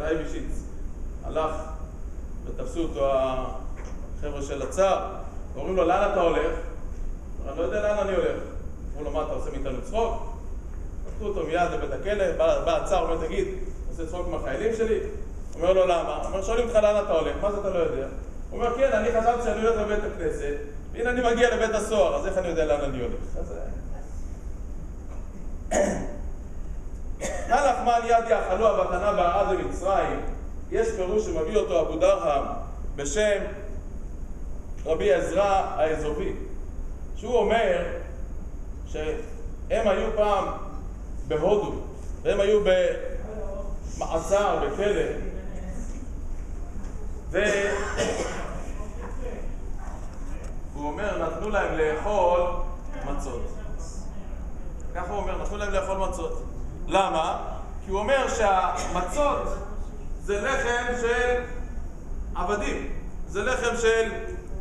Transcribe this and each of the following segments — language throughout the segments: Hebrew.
אייבישיץ הלך ותפסו אותו החבר'ה של הצער, ואומרים לו, לאן אתה הולך? אני לא יודע לאן אני הולך. אמרו לו, מה אתה עושה מאיתנו צחוק? לקחו אותו מיד לבית הכלא, בא הצער, אומר, תגיד, עושה צחוק מהחיילים שלי? אומר לו, למה? אומר, שואלים אותך לאן אתה הולך, מה זה אתה לא יודע? הוא אומר, כן, אני חשבתי שאני הולך לבית הכנסת, והנה אני מגיע לבית הסוהר, אז איך אני יודע לאן אני הולך? הלחמן יד יאכלו הבתנה בעד למצרים, יש פירוש שמביא אותו אבו דרהם בשם רבי עזרא האזובי, שהוא אומר שהם היו פעם בהודו, והם היו במעצר, בכלא, והוא אומר, נתנו להם לאכול מצות. ככה הוא אומר, נתנו להם לאכול מצות. למה? כי הוא אומר שהמצות זה לחם של עבדים, זה לחם של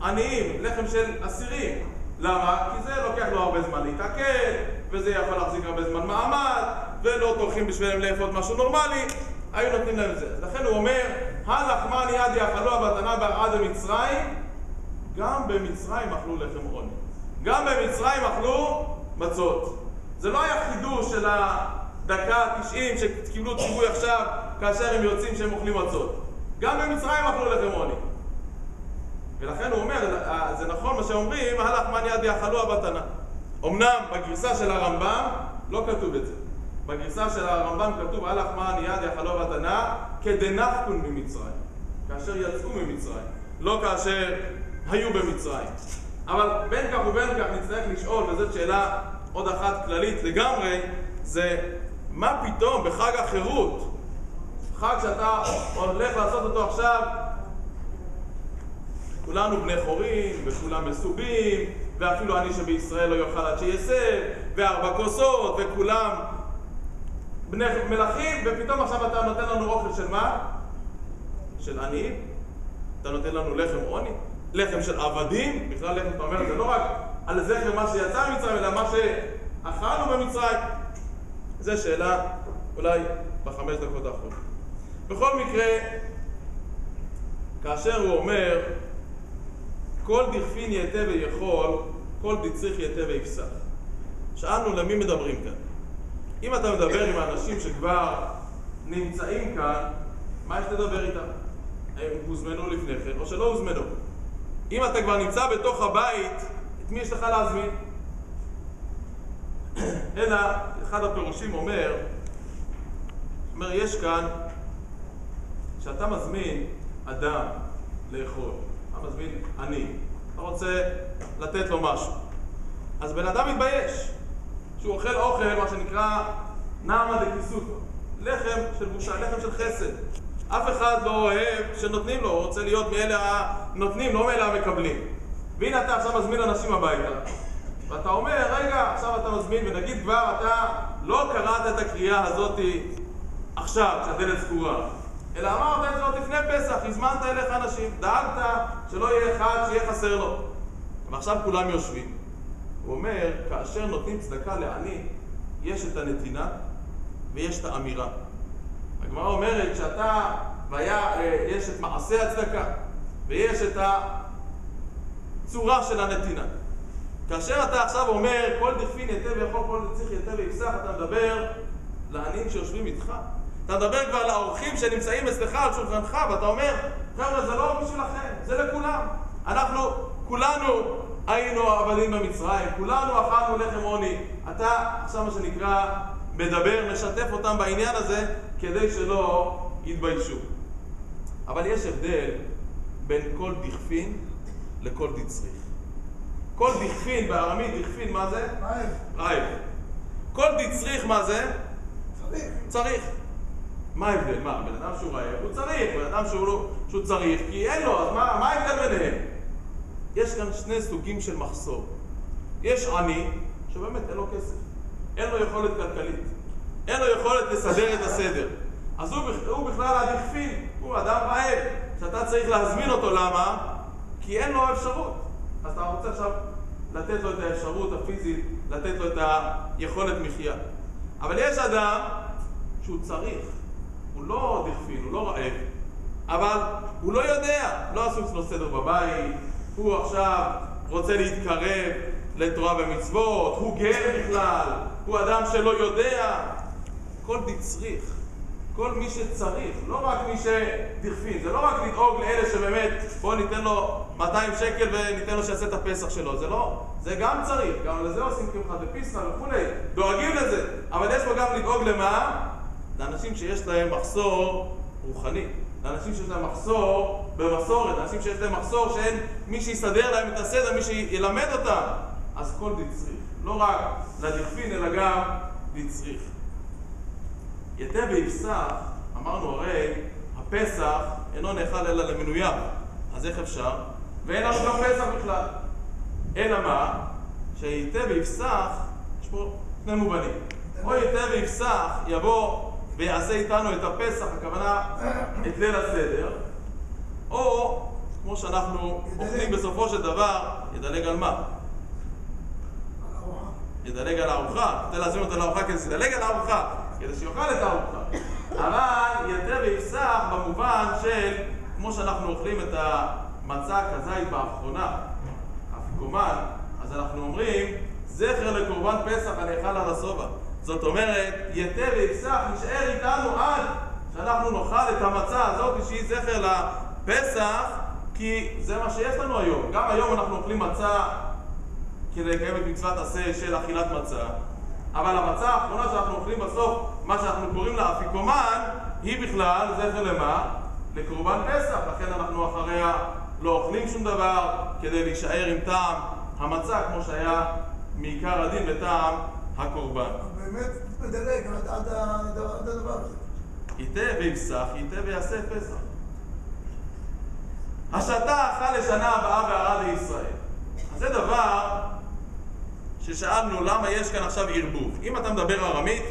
עניים, לחם של אסירים. למה? כי זה לוקח לו הרבה זמן להתעכל, וזה יכול להחזיק הרבה זמן מעמד, ולא טורחים בשבילם לאפות משהו נורמלי, היו נותנים להם את זה. לכן הוא אומר, הלחמן יד יאכלו הבתנה בעד למצרים, גם במצרים אכלו לחם עוני. גם במצרים אכלו מצות. זה לא היה חידוש של הדקה 90 שקיבלו ציווי עכשיו כאשר הם יוצאים שהם אוכלים מצות. גם במצרים אכלו לחם עוני. ולכן הוא אומר, זה נכון מה שאומרים, הלחמן יד יאכלו הבתנה. אמנם בגרסה של הרמב"ם לא כתוב את זה. בגרסה של הרמב"ם כתוב, הלחמן יד יאכלו הבתנה כדנפקון ממצרים. כאשר יצאו ממצרים, לא כאשר היו במצרים. אבל בין כך ובין כך נצטרך לשאול, וזאת שאלה עוד אחת כללית לגמרי, זה מה פתאום בחג החירות, חג שאתה הולך לעשות אותו עכשיו, כולנו בני חורים, וכולם מסובים, ואפילו אני שבישראל לא יאכל עד שיסב, וארבע כוסות, וכולם בני מלכים, ופתאום עכשיו אתה נותן לנו אוכל של מה? של עניים? אתה נותן לנו לחם עוני? לחם של עבדים? בכלל לחם, אתה אומר, זה לא רק על זכר מה שיצא ממצרים, אלא מה שאכלנו במצרים. זו שאלה אולי בחמש דקות האחרונות. בכל מקרה, כאשר הוא אומר, כל דכפין יתה ויכול, כל דצריך יתה ויפסח. שאלנו למי מדברים כאן. אם אתה מדבר עם האנשים שכבר נמצאים כאן, מה יש לדבר איתם? הם הוזמנו לפני כן או שלא הוזמנו? אם אתה כבר נמצא בתוך הבית, את מי יש לך להזמין? אלא, אחד הפירושים אומר, יש כאן, שאתה מזמין אדם לאכול, אתה מזמין עני, אתה רוצה לתת לו משהו, אז בן אדם מתבייש שהוא אוכל אוכל, מה שנקרא נעמה דקיסותו, לחם של בושה, לחם של חסד. אף אחד לא אוהב שנותנים לו, הוא רוצה להיות מאלה הנותנים, לא מאלה המקבלים. והנה אתה עכשיו מזמין אנשים הביתה, ואתה אומר, רגע, עכשיו אתה מזמין, ונגיד כבר אתה לא קראת את הקריאה הזאת עכשיו, כשהדלת סגורה, אלא אמרת את זה עוד לפני פסח, הזמנת אליך אנשים, דאגת שלא יהיה אחד שיהיה חסר לו. ועכשיו כולם יושבים. הוא אומר, כאשר נותנים צדקה לעני, יש את הנתינה ויש את האמירה. הגמרא אומרת שאתה, יש את מעשה הצדקה ויש את הצורה של הנתינה. כאשר אתה עכשיו אומר, כל דכפין יתה ויכול, כל דצריך יתה ויפסח, אתה מדבר לעניים שיושבים איתך. אתה מדבר כבר לאורחים שנמצאים אצלך על שולחנך, ואתה אומר, חבר'ה, זה לא בשבילכם, זה לכולם. אנחנו, כולנו היינו עבדים במצרים, כולנו אכלנו לחם עוני. אתה עכשיו מה שנקרא מדבר, משתף אותם בעניין הזה, כדי שלא יתביישו. אבל יש הבדל בין כל דכפין לכל דצריך. כל דכפין, בארמית דכפין, מה זה? רעב. כל דצריך, מה זה? צריך. מה ההבדל? מה? בן אדם שהוא רעב, הוא צריך. בן אדם שהוא צריך, כי אין לו, אז מה ההבדל ביניהם? יש כאן שני סוגים של מחסור. יש עני, שבאמת אין לו כסף. אין לו יכולת כלכלית. אין לו יכולת לסדר את הסדר. אז הוא בכלל הדכפין. הוא אדם רעב, שאתה צריך להזמין אותו. למה? כי אין לו אפשרות. אז אתה רוצה עכשיו לתת לו את האפשרות הפיזית, לתת לו את היכולת מחיה. אבל יש אדם שהוא צריך. הוא לא דכפין, הוא לא רעב, אבל הוא לא יודע, לא עשו אצלו סדר בבית, הוא עכשיו רוצה להתקרב לתורה ומצוות, הוא גר בכלל, הוא אדם שלא יודע. כל דצריך, כל מי שצריך, לא רק מי שדכפין, זה לא רק לדאוג לאלה שבאמת בוא ניתן לו 200 שקל וניתן לו שיעשה את הפסח שלו, זה לא, זה גם צריך, גם לזה עושים קמחא דפסחא וכולי, דואגים לזה, אבל יש פה גם לדאוג למה? לאנשים שיש להם מחסור רוחני, לאנשים שיש להם מחסור במסורת, לאנשים שיש להם מחסור שאין מי שיסדר להם את הסדר, מי שילמד אותם. אז כל דצריך, לא רק לדכפין אלא גם דצריך. יתה ויפסח, אמרנו הרי, הפסח אינו נאכל אלא למנוייו, אז איך אפשר? ואין לנו גם פסח בכלל. אלא מה? שיתה ויפסח, יש פה שני מובנים. או יתה ויפסח יבוא ויעשה איתנו את הפסח, הכוונה את ליל הסדר, או כמו שאנחנו אוכלים בסופו של דבר, ידלג על מה? ידלג על הארוחה, כדי להזמין אותה לארוחה כדי שידלג על הארוחה, כדי שיאכל את הארוחה. אבל יתה ויפסח במובן של כמו שאנחנו אוכלים את המצה כזית באחרונה, אפיקומן, אז אנחנו אומרים זכר לקורבן פסח הנאכל על השובע. זאת אומרת, יתה ויפסח נשאר איתנו עד שאנחנו נאכל את המצה הזאת שהיא זכר לפסח, כי זה מה שיש לנו היום. גם היום אנחנו אוכלים מצה כדי לקיים את מצוות עשה של אכילת מצה, אבל המצה האחרונה שאנחנו אוכלים בסוף, מה שאנחנו קוראים לה אפיקומן, היא בכלל זכר למה? לקורבן פסח. לכן אנחנו אחריה לא אוכלים שום דבר כדי להישאר עם טעם המצה כמו שהיה מעיקר הדין בטעם הקורבן. באמת מדלג עד הדבר הזה. יתה ויפסח, יתה ויעשה פסח. השתה אכל לשנה הבאה בערד לישראל. אז זה דבר ששאלנו למה יש כאן עכשיו ערבוב. אם אתה מדבר ארמית,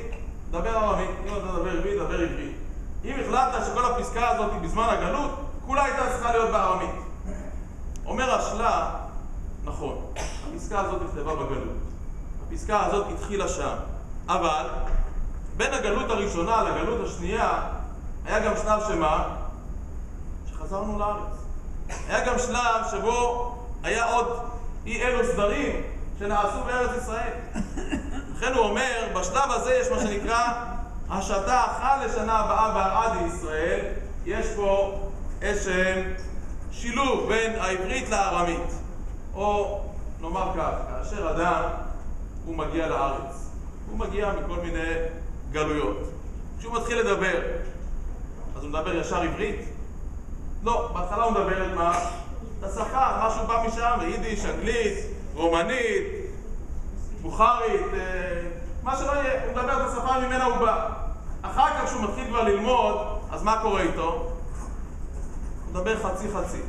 דבר ארמית. אם אתה מדבר עברית, דבר עברית. אם החלטת שכל הפסקה הזאת בזמן הגלות, כולה הייתה צריכה להיות בארמית. אומר השלה, נכון, הפסקה הזאת נכתבה בגלות. הפסקה הזאת התחילה שם. אבל בין הגלות הראשונה לגלות השנייה היה גם שלב שמה? שחזרנו לארץ. היה גם שלב שבו היה עוד אי אלו סדרים שנעשו בארץ ישראל. לכן הוא אומר, בשלב הזה יש מה שנקרא השתה אכל לשנה הבאה בערד לישראל. יש פה איזשהם שילוב בין העברית לארמית. או נאמר כך, כאשר אדם הוא מגיע לארץ, הוא מגיע מכל מיני גלויות. כשהוא מתחיל לדבר, אז הוא מדבר ישר עברית? לא, בהתחלה הוא מדבר את מה? את השפה, משהו בא משם, יידיש, אנגלית, רומנית, בוכרית, מה שלא יהיה, הוא מדבר את השפה ממנה הוא בא. אחר כך כשהוא מתחיל כבר ללמוד, אז מה קורה איתו? הוא מדבר חצי-חצי.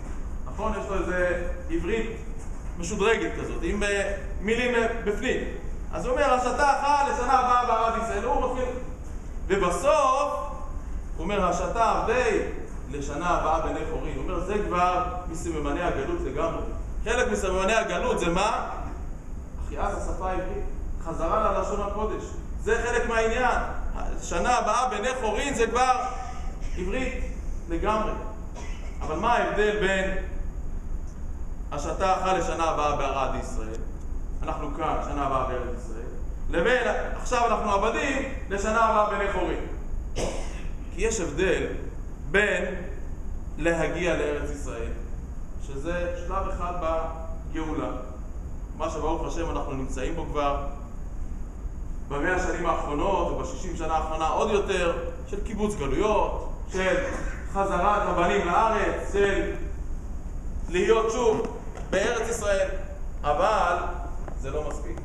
נכון? יש לו איזה עברית משודרגת כזאת, עם מילים בפנים. אז הוא אומר, השתה אכל לשנה הבאה בערד לישראל, הוא מתחיל. ובסוף, הוא אומר, השתה עבדי לשנה הבאה בני חורין. הוא אומר, זה כבר מסממני הגלות לגמרי. חלק מסממני הגלות זה מה? החייאת השפה העברית, חזרה ללשון הקודש. זה חלק מהעניין. שנה הבאה בני חורין זה כבר עברית לגמרי. אבל מה ההבדל בין השתה אכל לשנה הבאה בערד לישראל, אנחנו כאן, שנה הבאה בארץ ישראל, לבין עכשיו אנחנו עבדים לשנה הבאה בני חורין? כי יש הבדל בין להגיע לארץ ישראל, שזה שלב אחד בגאולה, מה שברוך השם אנחנו נמצאים בו כבר ב100 השנים האחרונות וב60 שנה האחרונה עוד יותר, של קיבוץ גלויות, של חזרת הבנים לארץ, של להיות שוב בארץ ישראל. אבל זה לא מספיק.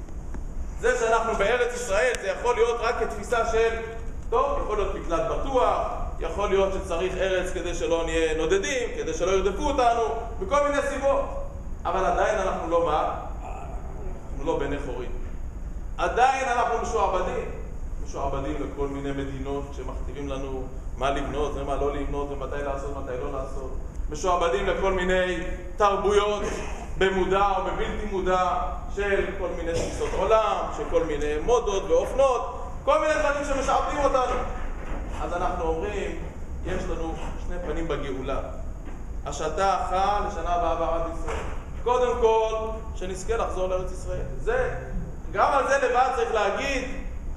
זה שאנחנו בארץ ישראל זה יכול להיות רק כתפיסה של טוב, יכול להיות מקלט בטוח, יכול להיות שצריך ארץ כדי שלא נהיה נודדים, כדי שלא ירדפו אותנו, בכל מיני סיבות. אבל עדיין אנחנו לא מה? אנחנו לא בני חורין. עדיין אנחנו משועבדים לכל מיני מדינות שמכתיבים לנו מה לבנות ומה לא לבנות ומתי לעשות, מתי לא לעשות. משועבדים לכל מיני תרבויות במודע או בבלתי מודע של כל מיני תפיסות עולם, של כל מיני מודות ואופנות, כל מיני דברים שמשעבדים אותנו. אז אנחנו אומרים, יש לנו שני פנים בגאולה. השתה אחת לשנה הבאה בארץ ישראל. קודם כל, שנזכה לחזור לארץ ישראל. גם על זה לבד צריך להגיד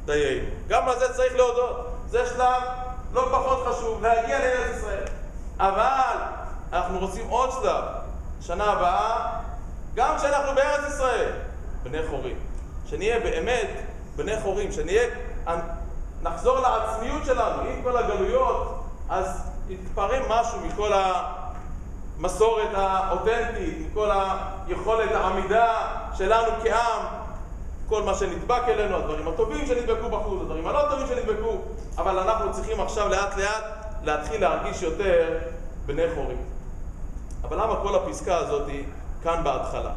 דיינו. גם על זה צריך להודות. זה שלב לא פחות חשוב, להגיע לארץ ישראל. אבל אנחנו רוצים עוד שלב, שנה הבאה, גם כשאנחנו בארץ ישראל, בני חורים. שנהיה באמת בני חורים, נחזור לעצמיות שלנו, עם כל הגלויות, אז יתפרם משהו מכל המסורת האותנטית, מכל היכולת העמידה שלנו כעם, כל מה שנדבק אלינו, הדברים הטובים שנדבקו בחוץ, הדברים הלא טובים שנדבקו, אבל אנחנו צריכים עכשיו לאט לאט להתחיל להרגיש יותר בני חורים. אבל למה כל הפסקה הזאת כאן בהתחלה?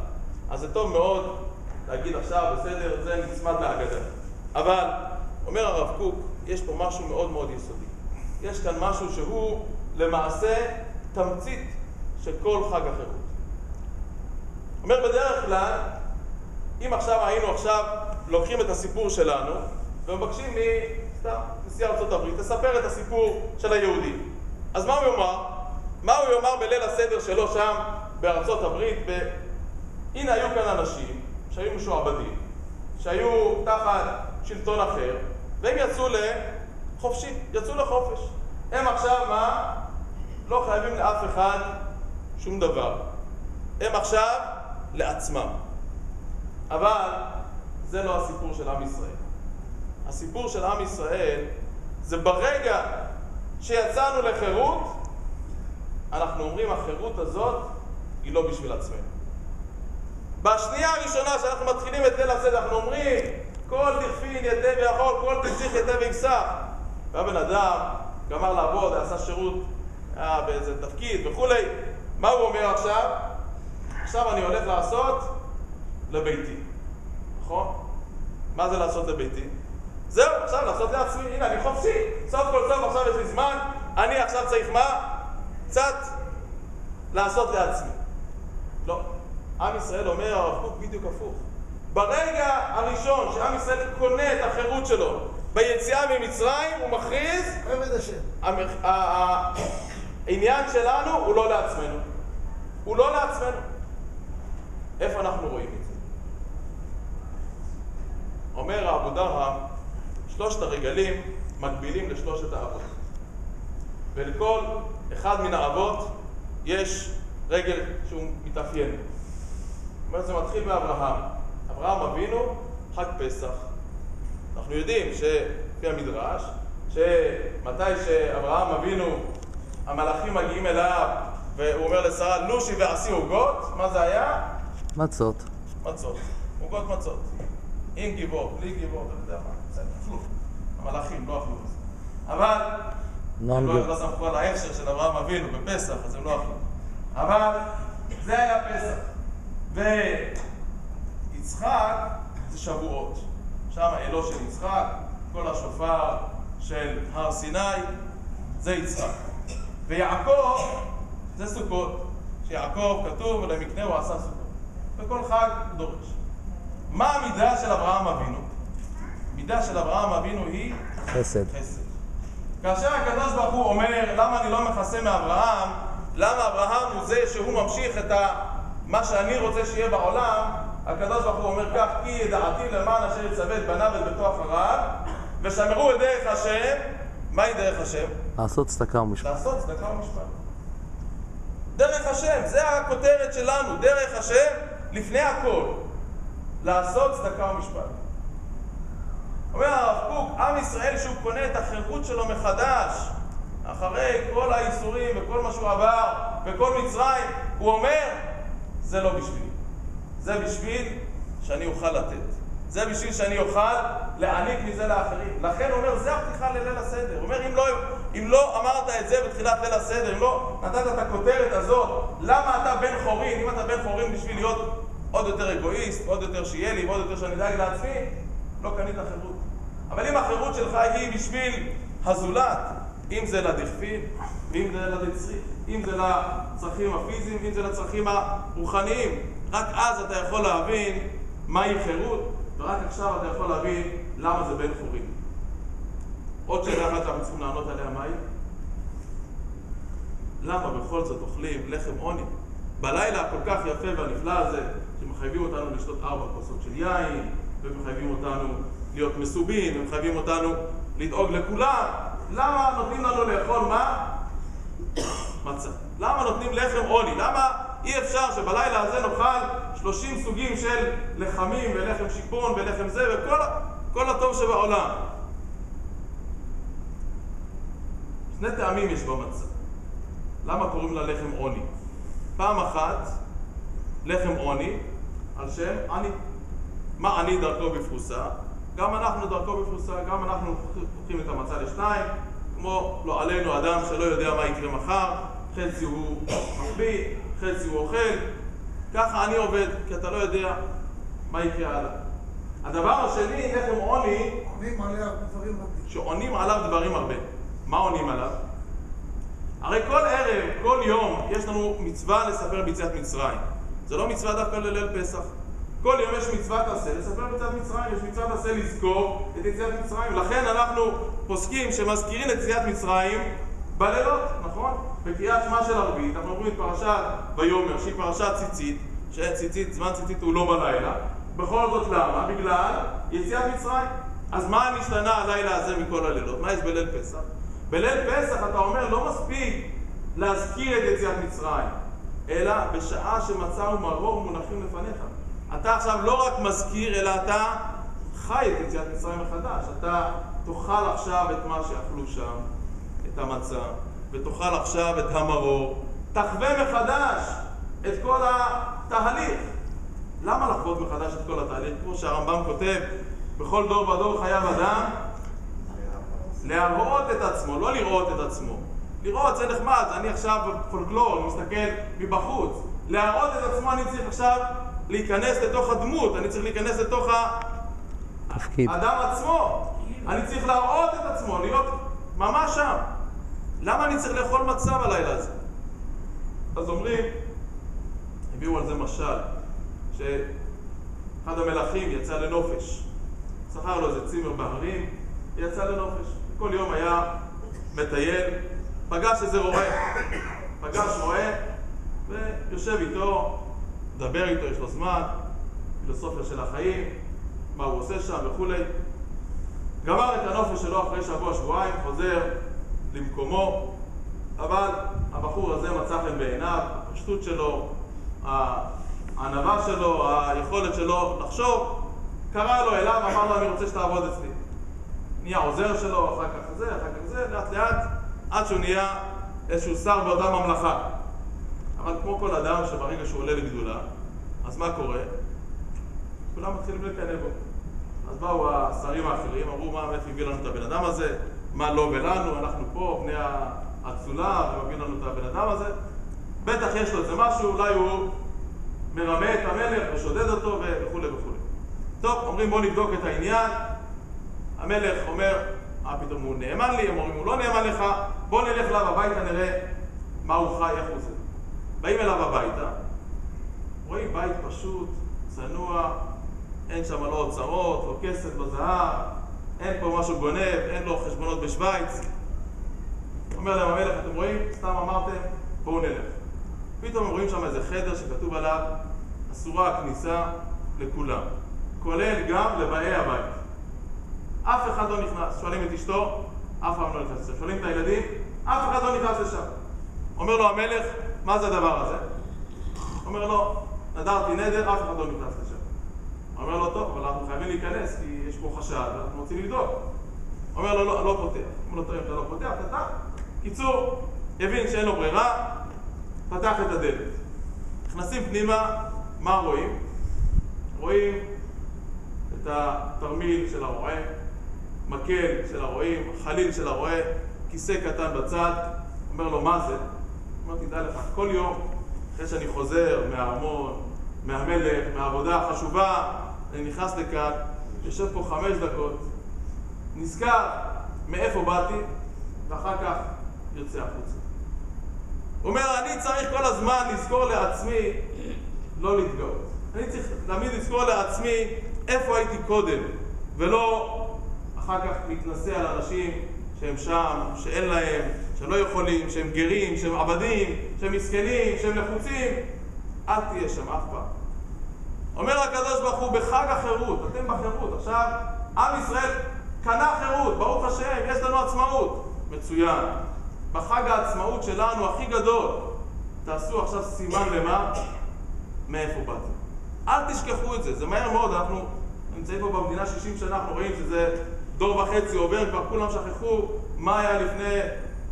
אז זה טוב מאוד להגיד עכשיו, בסדר, זה נצמד להגדה. אבל, אומר הרב קוק, יש פה משהו מאוד מאוד יסודי. יש כאן משהו שהוא למעשה תמצית של כל חג החירות. אומר בדרך כלל, אם היינו לוקחים את הסיפור שלנו ומבקשים נשיא ארצות הברית, תספר את הסיפור של היהודים. אז מה הוא יאמר? מה הוא יאמר בליל הסדר שלו שם בארצות הברית? הנה היו כאן אנשים שהיו משועבדים, שהיו תחת שלטון אחר, והם יצאו לחופשי, יצאו לחופש. הם עכשיו מה? לא חייבים לאף אחד שום דבר. הם עכשיו לעצמם. אבל זה לא הסיפור של עם ישראל. הסיפור של עם ישראל זה ברגע שיצאנו לחירות, אנחנו אומרים החירות הזאת היא לא בשביל עצמנו. בשנייה הראשונה שאנחנו מתחילים את ליל הסדר, אנחנו אומרים כל דכפין יתה ויכול, כל תמשיך יתה ויפסח. והבן אדם גמר לעבוד, עשה שירות באיזה תפקיד וכולי. מה הוא אומר עכשיו? עכשיו אני הולך לעשות לביתי. נכון? מה זה לעשות לביתי? זהו, עכשיו לעשות לעצמי. הנה, אני חופשי. סוף כל סוף, עכשיו יש לי זמן. אני עכשיו צריך מה? קצת לעשות לעצמי. לא. עם ישראל אומר, הרב קוק בדיוק הפוך. ברגע הראשון שעם ישראל קונה את החירות שלו ביציאה ממצרים, הוא מכריז עבד השם. העניין שלנו הוא לא לעצמנו. הוא לא לעצמנו. איפה אנחנו רואים את זה? אומר האבו דרהם, שלושת הרגלים מקבילים לשלושת האבות. ולכל אחד מן האבות יש רגל שהוא מתאפיין. זאת אומרת, זה מתחיל באברהם. אברהם אבינו, חג פסח. אנחנו יודעים לפי המדרש, שמתי שאברהם אבינו, המלאכים מגיעים אליו, והוא אומר לשרה, לושי ועשי עוגות, מה זה היה? מצות. מצות. עוגות מצות. עם גיבור, בלי גיבור, אתה יודע מה? בסדר, אכלו. המלאכים לא אכלו בזה. אבל הם לא סמכו על ההכשר של אברהם אבינו בפסח, אז הם לא אכלו. אבל זה היה פסח. ויצחק זה שבועות. שם אלו של יצחק, כל השופר של הר סיני, זה יצחק. ויעקב זה סוכות. שיעקב כתוב למקנה הוא עשה סוכות. וכל חג דורש. מה המידה של אברהם אבינו? מידה של אברהם אבינו היא חסד. חסד. כאשר הקדוש ברוך הוא אומר, למה אני לא מכסה מאברהם? למה אברהם הוא זה שהוא ממשיך את מה שאני רוצה שיהיה בעולם? הקדוש ברוך הוא אומר כך, כי ידעתי למען אשר יצווה את בניו ואת ביתו אחריו, ושמרו את דרך השם. מהי דרך השם? לעשות צדקה ומשפט. לעשות צדקה ומשפט. דרך השם, זה הכותרת שלנו, דרך השם לפני הכל. לעשות צדקה ומשפט. אומר הרב קוק, עם ישראל שהוא קונה את החירות שלו מחדש, אחרי כל האיסורים וכל מה שהוא עבר וכל מצרים, הוא אומר, זה לא בשבילי. זה בשביל שאני אוכל לתת. זה בשביל שאני אוכל להעניק מזה לאחרים. לכן הוא אומר, זה הפתיחה לליל הסדר. הוא אומר, אם לא אמרת את זה בתחילת ליל הסדר, אם לא נתת את הכותרת הזאת, למה אתה בן חורין? אם אתה בן חורין בשביל להיות עוד יותר אגואיסט, עוד יותר שיהיה לי, ועוד יותר שאני דאג לעצמי, לא קנית חירות. אבל אם החירות שלך היא בשביל הזולת, אם זה לדכפין, ואם זה לדצריך, אם זה לצרכים הפיזיים, אם זה לצרכים הרוחניים, רק אז אתה יכול להבין מהי חירות, ורק עכשיו אתה יכול להבין למה זה בן חורין. עוד שאלה אחת שאנחנו צריכים לענות עליה, מהי? למה בכל זאת אוכלים לחם עוני? בלילה הכל כך יפה והנפלא הזה, שמחייבים אותנו לשתות 4 כוסות של יין, ומחייבים אותנו להיות מסובים, ומחייבים אותנו לדאוג לכולם. למה נותנים לנו לאכול מה? מצה. למה נותנים לחם עוני? למה אי אפשר שבלילה הזה נאכל 30 סוגים של לחמים ולחם שיפון ולחם זה וכל הטוב שבעולם? שני טעמים יש במצה. למה קוראים לה לחם עוני? פעם אחת, לחם עוני על שם עני. מה עני דרכו בפרוסה? גם אנחנו דרכו בפרוסה, גם אנחנו לוקחים את המצה לשניים, כמו לא עלינו אדם שלא יודע מה יקרה מחר, חצי הוא מחביא, חצי הוא אוכל. ככה אני עובד, כי אתה לא יודע מה יקרה עליו. הדבר השני, לחם עוני, עונים עליו דברים רבים. שעונים עליו דברים הרבה. מה עונים עליו? הרי כל ערב, כל יום, יש לנו מצווה לספר ביציאת מצרים. זה לא מצווה דווקא לליל פסח. כל יום יש מצוות עשה לספר ביציאת מצרים, יש מצוות עשה לזכור את יציאת מצרים. לכן אנחנו פוסקים שמזכירים את יציאת מצרים בלילות, נכון? בקריאת שמע של ערבית, אנחנו אומרים את פרשת ויאמר, שהיא פרשת ציצית, שציצית, זמן ציצית הוא לא בלילה. בכל זאת למה? בגלל יציאת מצרים. אז מה נשתנה הלילה הזה מכל הלילות? מה יש בליל פסח? בליל פסח אתה אומר לא מספיק להזכיר את יציאת מצרים, אלא בשעה שמצה ומרור מונחים לפניך. אתה עכשיו לא רק מזכיר, אלא אתה חי את יציאת מצרים מחדש. אתה תאכל עכשיו את מה שאכלו שם, את המצה, ותאכל עכשיו את המרור. תחווה מחדש את כל התהליך. למה לחוות מחדש את כל התהליך? כמו שהרמב"ם כותב, בכל דור ודור חייב אדם להראות את עצמו, לא לראות את עצמו. לראות זה נחמד, אני עכשיו פולקלור, אני מסתכל מבחוץ. להראות את עצמו אני צריך עכשיו להיכנס לתוך הדמות, אני צריך להיכנס לתוך האדם עצמו. אני צריך להראות את עצמו, להיות ממש שם. למה אני צריך לאכול מצה בלילה הזה? אז אומרים, הביאו על זה משל, שאחד המלכים יצא לנופש. שכר לו איזה צימר בהרים, יצא לנופש. כל יום היה מטייל, פגש איזה רועה. פגש רועה ויושב איתו, מדבר איתו, יש לו זמן, פילוסופיה של החיים, מה הוא עושה שם וכולי. גמר את הנופש שלו אחרי שבוע-שבועיים, חוזר למקומו, אבל הבחור הזה מצא חן בעיניו, הפשטות שלו, הענווה שלו, היכולת שלו לחשוב, קרא לו אליו, אמר לו אני רוצה שתעבוד אצלי. נהיה עוזר שלו, אחר כך זה, אחר כך זה, לאט לאט, עד שהוא נהיה איזשהו שר באותה ממלכה. אבל כמו כל אדם שברגע שהוא עולה לגדולה, אז מה קורה? כולם מתחילים לקנא בו. אז באו השרים האחרים, אמרו מה באמת הביא לנו את הבן אדם הזה, מה לא ולנו, אנחנו פה, בני האצולה, ומביא לנו את הבן אדם הזה. בטח יש לו איזה משהו, אולי הוא מרמה את המלך ושודד אותו וכו' וכו'. טוב, אומרים בוא נבדוק את העניין. המלך אומר, פתאום הוא נאמן לי, הם אומרים הוא לא נאמן לך, בוא נלך אליו הביתה, נראה מה הוא חי, איך הוא זה. באים אליו הביתה, רואים בית פשוט, צנוע, אין שם לא אוצרות, לא כסף, לא זהב, אין פה משהו גונב, אין לו חשבונות בשוויץ. אומר להם המלך, אתם רואים? סתם אמרתם, בואו נלך. פתאום רואים שם איזה חדר שכתוב עליו, אסורה הכניסה לכולם, כולל גם לבאי הבית. אף אחד לא נכנס. שואלים את אשתו, אף אחד לא נכנס לשם. שואלים את הילדים, אף אחד לא נכנס לשם. אומר לו המלך, מה זה הדבר הזה? אומר לו, נדרתי נדר, אף אחד לא נכנס לשם. אומר לו, טוב, אבל אנחנו חייבים להיכנס, כי יש פה חשד, אנחנו רוצים לבדוק. אומר לו, לא פותח. אומר לו, טוב, אתה לא פותח, אתה? קיצור, הבין שאין לו ברירה, פתח את הדלת. נכנסים פנימה, מה רואים? רואים את התרמיל של הרועה, מקל של הרועים, חליל של הרועה, כיסא קטן בצד. אומר לו, מה זה? אמרתי, דע לך, כל יום, אחרי שאני חוזר מהארמון, מהמלך, מהעבודה החשובה, אני נכנס לכאן, יושב פה 5 דקות, נזכר מאיפה באתי, ואחר כך יוצא החוצה. הוא אומר, אני צריך כל הזמן לזכור לעצמי, לא להתגאות. אני צריך תמיד לזכור לעצמי איפה הייתי קודם, ולא אחר כך מתנסה על אנשים שהם שם, שאין להם, שהם לא יכולים, שהם גרים, שהם עבדים, שהם מסכנים, שהם לחוצים, אל תהיה שם אף פעם. אומר הקדוש ברוך הוא בחג החירות, אתם בחירות, עכשיו עם ישראל קנה חירות, ברוך השם, יש לנו עצמאות, מצוין. בחג העצמאות שלנו הכי גדול, תעשו עכשיו סימן למה? מאיפה באתם. אל תשכחו את זה, זה מהר מאוד, אנחנו נמצאים פה במדינה 60 שנה, אנחנו רואים שזה דור וחצי עובר, כבר כולם שכחו מה היה לפני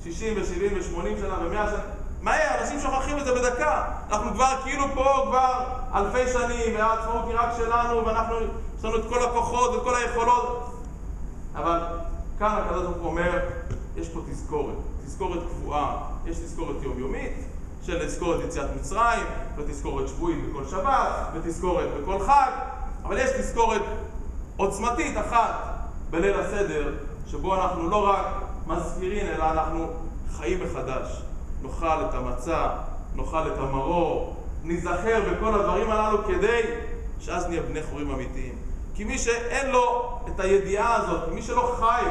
60 ו-70 ו-80 שנה ו-100 שנה. מהר, אנשים שוכחים את זה בדקה. אנחנו כבר כאילו פה כבר אלפי שנים, והעצמאות היא רק שלנו, ואנחנו, יש לנו את כל הכוחות ואת כל היכולות. אבל כאן הקדוש ברוך הוא אומר, יש פה תזכורת, תזכורת קבועה. יש תזכורת יומיומית, של תזכורת יציאת מצרים, ותזכורת שבועית בכל שבת, ותזכורת בכל חג, אבל יש תזכורת עוצמתית אחת בליל הסדר, שבו אנחנו לא רק מזכירים, אלא אנחנו חיים מחדש. נאכל את המצה, נאכל את המרור, נזכר בכל הדברים הללו כדי שאז נהיה בני חורים אמיתיים. כי מי שאין לו את הידיעה הזאת, מי שלא חי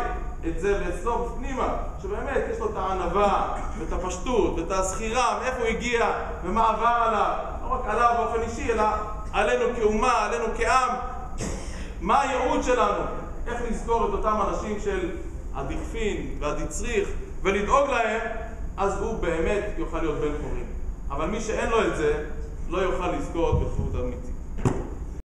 את זה בסוף פנימה, שבאמת יש לו את הענווה ואת הפשטות ואת הזכירה, מאיפה הוא הגיע ומה עבר עליו, לא רק עליו באופן אישי, אלא עלינו כאומה, עלינו כעם, מה הייעוד שלנו, איך לזכור את אותם אנשים של הדכפין והדצריך ולדאוג להם, אז הוא באמת יוכל להיות בן חורים. אבל מי שאין לו את זה, לא יוכל לזכור בחירות אמיתית.